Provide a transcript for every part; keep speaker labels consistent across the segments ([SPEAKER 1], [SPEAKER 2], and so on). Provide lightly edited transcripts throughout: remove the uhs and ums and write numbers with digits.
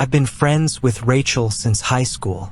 [SPEAKER 1] I've been friends with Rachel since high school.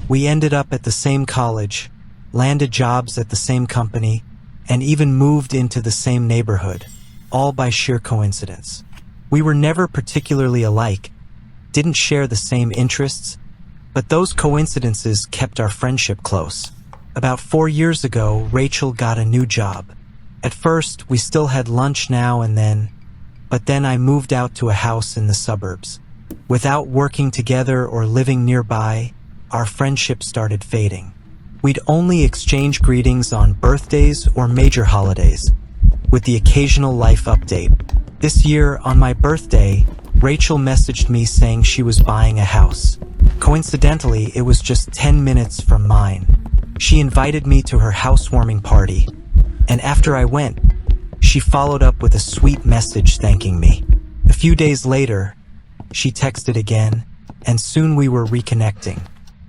[SPEAKER 1] We ended up at the same college, landed jobs at the same company, and even moved into the same neighborhood, all by sheer coincidence. We were never particularly alike, didn't share the same interests, but those coincidences kept our friendship close. About 4 years ago, Rachel got a new job. At first, we still had lunch now and then, but then I moved out to a house in the suburbs. Without working together or living nearby, our friendship started fading. We'd only exchange greetings on birthdays or major holidays, with the occasional life update. This year, on my birthday, Rachel messaged me saying she was buying a house. Coincidentally, it was just 10 minutes from mine. She invited me to her housewarming party, and after I went, she followed up with a sweet message thanking me. A few days later, she texted again, and soon we were reconnecting.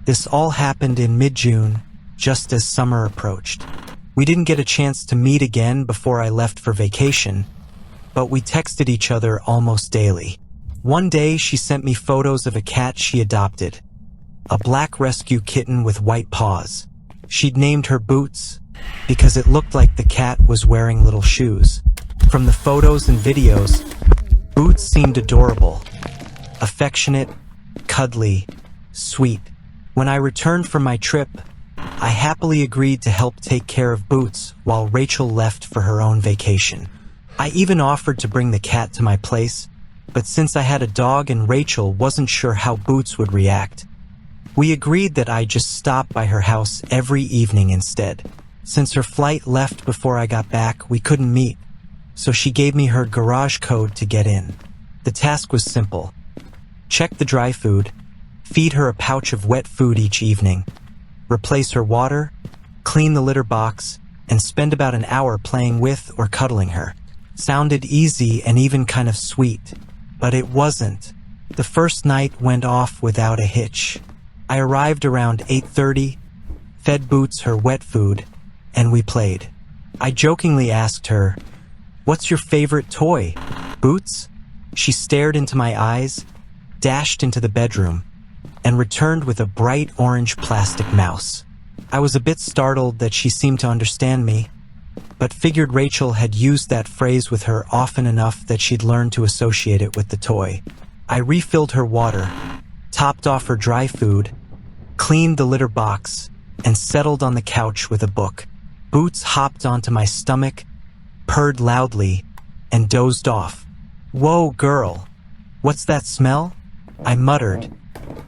[SPEAKER 1] This all happened in mid-June, just as summer approached. We didn't get a chance to meet again before I left for vacation, but we texted each other almost daily. One day, she sent me photos of a cat she adopted, a black rescue kitten with white paws. She'd named her Boots because it looked like the cat was wearing little shoes. From the photos and videos, Boots seemed adorable, affectionate, cuddly, sweet. When I returned from my trip, I happily agreed to help take care of Boots while Rachel left for her own vacation. I even offered to bring the cat to my place, but since I had a dog and Rachel wasn't sure how Boots would react, we agreed that I'd just stop by her house every evening instead. Since her flight left before I got back, we couldn't meet, so she gave me her garage code to get in. The task was simple. Check the dry food, feed her a pouch of wet food each evening, replace her water, clean the litter box, and spend about an hour playing with or cuddling her. Sounded easy and even kind of sweet, but it wasn't. The first night went off without a hitch. I arrived around 8:30, fed Boots her wet food, and we played. I jokingly asked her, "What's your favorite toy, Boots?" She stared into my eyes, dashed into the bedroom, and returned with a bright orange plastic mouse. I was a bit startled that she seemed to understand me, but figured Rachel had used that phrase with her often enough that she'd learned to associate it with the toy. I refilled her water, topped off her dry food, cleaned the litter box, and settled on the couch with a book. Boots hopped onto my stomach, purred loudly, and dozed off. "Whoa, girl, what's that smell?" I muttered,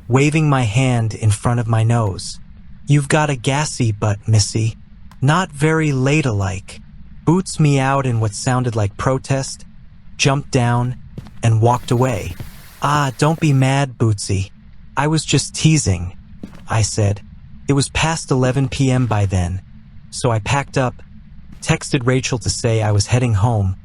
[SPEAKER 1] waving my hand in front of my nose. "You've got a gassy butt, missy. Not very ladylike." Boots meowed in what sounded like protest, jumped down, and walked away. "Ah, don't be mad, Bootsy. I was just teasing," I said. It was past 11 p.m. by then, so I packed up, texted Rachel to say I was heading home,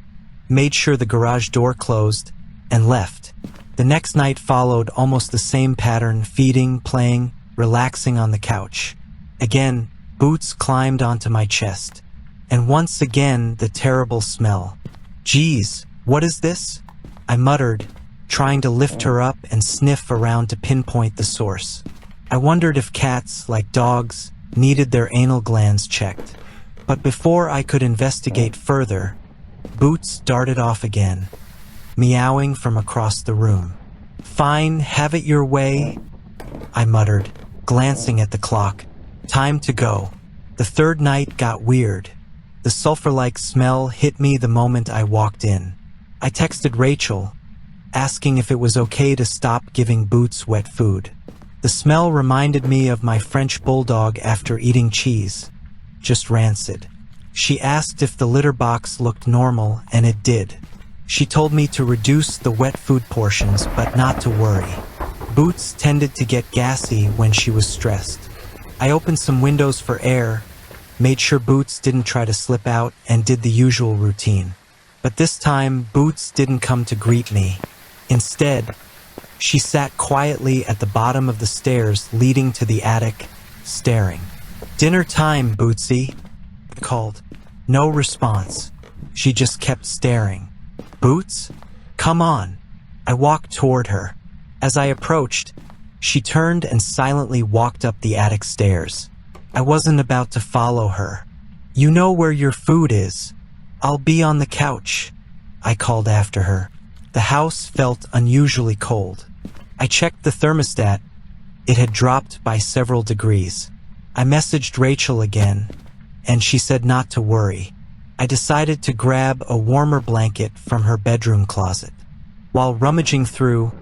[SPEAKER 1] made sure the garage door closed, and left. The next night followed almost the same pattern, feeding, playing, relaxing on the couch. Again, Boots climbed onto my chest, and once again the terrible smell. "Geez, what is this?" I muttered, trying to lift her up and sniff around to pinpoint the source. I wondered if cats, like dogs, needed their anal glands checked. But before I could investigate further, Boots darted off again, meowing from across the room. "Fine, have it your way," I muttered, glancing at the clock. Time to go. The third night got weird. The sulfur-like smell hit me the moment I walked in. I texted Rachel, asking if it was okay to stop giving Boots wet food. The smell reminded me of my French bulldog after eating cheese, just rancid. She asked if the litter box looked normal, and it did. She told me to reduce the wet food portions, but not to worry. Boots tended to get gassy when she was stressed. I opened some windows for air, made sure Boots didn't try to slip out, and did the usual routine. But this time, Boots didn't come to greet me. Instead, she sat quietly at the bottom of the stairs leading to the attic, staring. "Dinner time, Bootsy," I called. No response. She just kept staring. "Boots? Come on." I walked toward her, As I approached, she turned and silently walked up the attic stairs. I wasn't about to follow her. "You know where your food is. I'll be on the couch," I called after her. The house felt unusually cold. I checked the thermostat. It had dropped by several degrees. I messaged Rachel again, and she said not to worry. I decided to grab a warmer blanket from her bedroom closet. While rummaging through,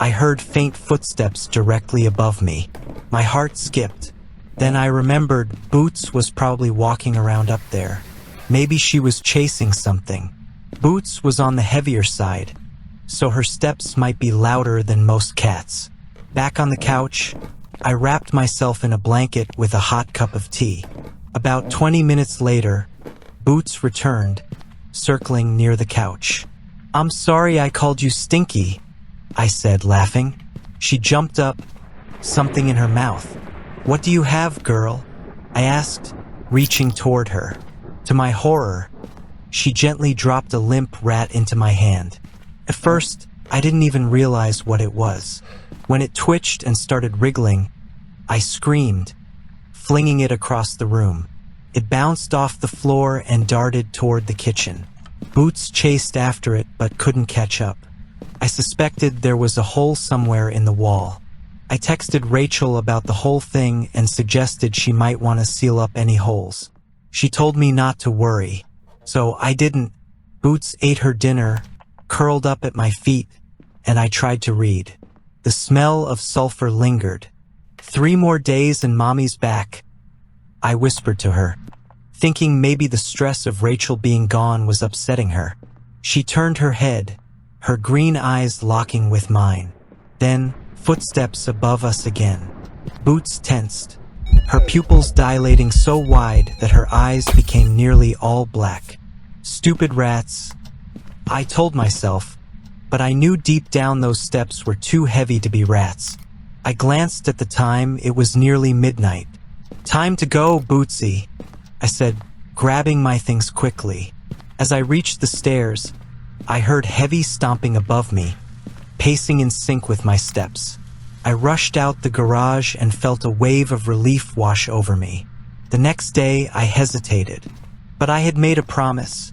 [SPEAKER 1] I heard faint footsteps directly above me. My heart skipped. Then I remembered Boots was probably walking around up there. Maybe she was chasing something. Boots was on the heavier side, so her steps might be louder than most cats. Back on the couch, I wrapped myself in a blanket with a hot cup of tea. About 20 minutes later, Boots returned, circling near the couch. "I'm sorry I called you stinky," I said, laughing. She jumped up, something in her mouth. "What do you have, girl?" I asked, reaching toward her. To my horror, she gently dropped a limp rat into my hand. At first, I didn't even realize what it was. When it twitched and started wriggling, I screamed, flinging it across the room. It bounced off the floor and darted toward the kitchen. Boots chased after it but couldn't catch up. I suspected there was a hole somewhere in the wall. I texted Rachel about the whole thing and suggested she might want to seal up any holes. She told me not to worry, so I didn't. Boots ate her dinner, curled up at my feet, and I tried to read. The smell of sulfur lingered. 3 more days and Mommy's back, I whispered to her, thinking maybe the stress of Rachel being gone was upsetting her. She turned her head, her green eyes locking with mine. Then, footsteps above us again. Boots tensed, her pupils dilating so wide that her eyes became nearly all black. Stupid rats, I told myself, but I knew deep down those steps were too heavy to be rats. I glanced at the time. It was nearly midnight. "Time to go, Bootsy," I said, grabbing my things quickly. As I reached the stairs, I heard heavy stomping above me, pacing in sync with my steps. I rushed out the garage and felt a wave of relief wash over me. The next day, I hesitated, but I had made a promise,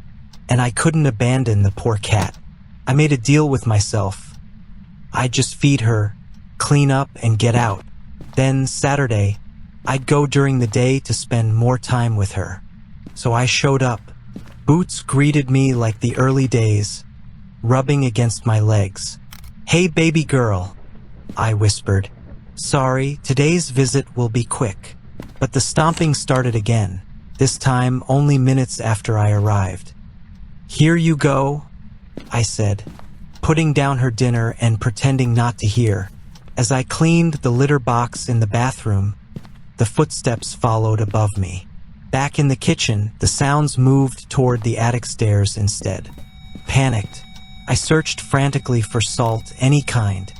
[SPEAKER 1] and I couldn't abandon the poor cat. I made a deal with myself. I'd just feed her, clean up, and get out. Then, Saturday, I'd go during the day to spend more time with her. So I showed up. Boots greeted me like the early days, rubbing against my legs. "Hey, baby girl," I whispered. "Sorry, today's visit will be quick." But the stomping started again, this time only minutes after I arrived. "Here you go," I said, putting down her dinner and pretending not to hear. As I cleaned the litter box in the bathroom, the footsteps followed above me. Back in the kitchen, the sounds moved toward the attic stairs instead. Panicked, I searched frantically for salt, any kind.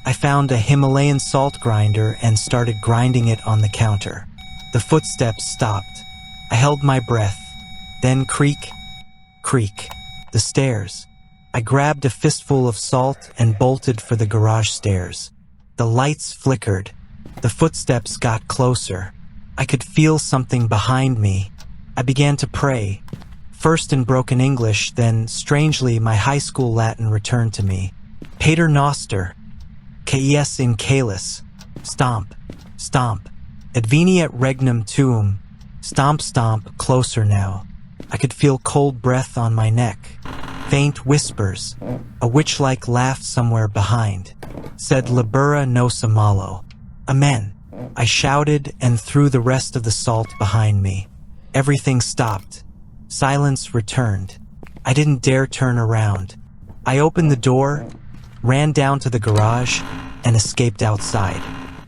[SPEAKER 1] I found a Himalayan salt grinder and started grinding it on the counter. The footsteps stopped. I held my breath. Then creak, creak, the stairs. I grabbed a fistful of salt and bolted for the garage stairs. The lights flickered. The footsteps got closer. I could feel something behind me. I began to pray, first in broken English, then, strangely, my high school Latin returned to me. Pater Noster, Ques in calis, stomp, stomp, adveni et regnum tuum, stomp, stomp, closer now. I could feel cold breath on my neck. Faint whispers, a witch-like laugh somewhere behind, said Libera nos malo. Amen. I shouted and threw the rest of the salt behind me. Everything stopped. Silence returned. I didn't dare turn around. I opened the door, ran down to the garage, and escaped outside.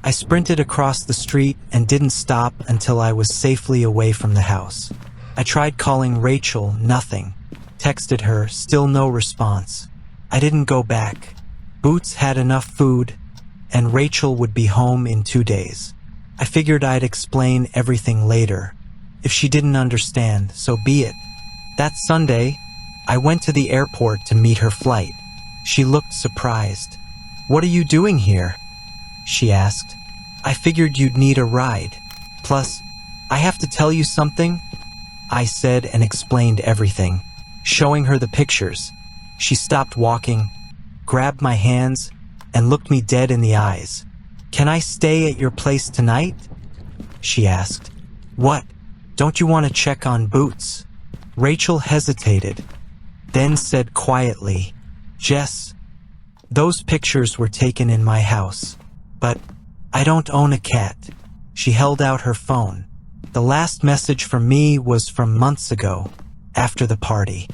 [SPEAKER 1] I sprinted across the street and didn't stop until I was safely away from the house. I tried calling Rachel, nothing. Texted her, still no response. I didn't go back. Boots had enough food, and Rachel would be home in 2 days. I figured I'd explain everything later. If she didn't understand, so be it. That Sunday, I went to the airport to meet her flight. She looked surprised. "What are you doing here?" she asked. "I figured you'd need a ride. Plus, I have to tell you something," I said and explained everything, showing her the pictures. She stopped walking, grabbed my hands, and looked me dead in the eyes. "Can I stay at your place tonight?" she asked. "What? Don't you want to check on Boots?" Rachel hesitated, then said quietly, "Jess, those pictures were taken in my house, but I don't own a cat." She held out her phone. "The last message from me was from months ago, after the party."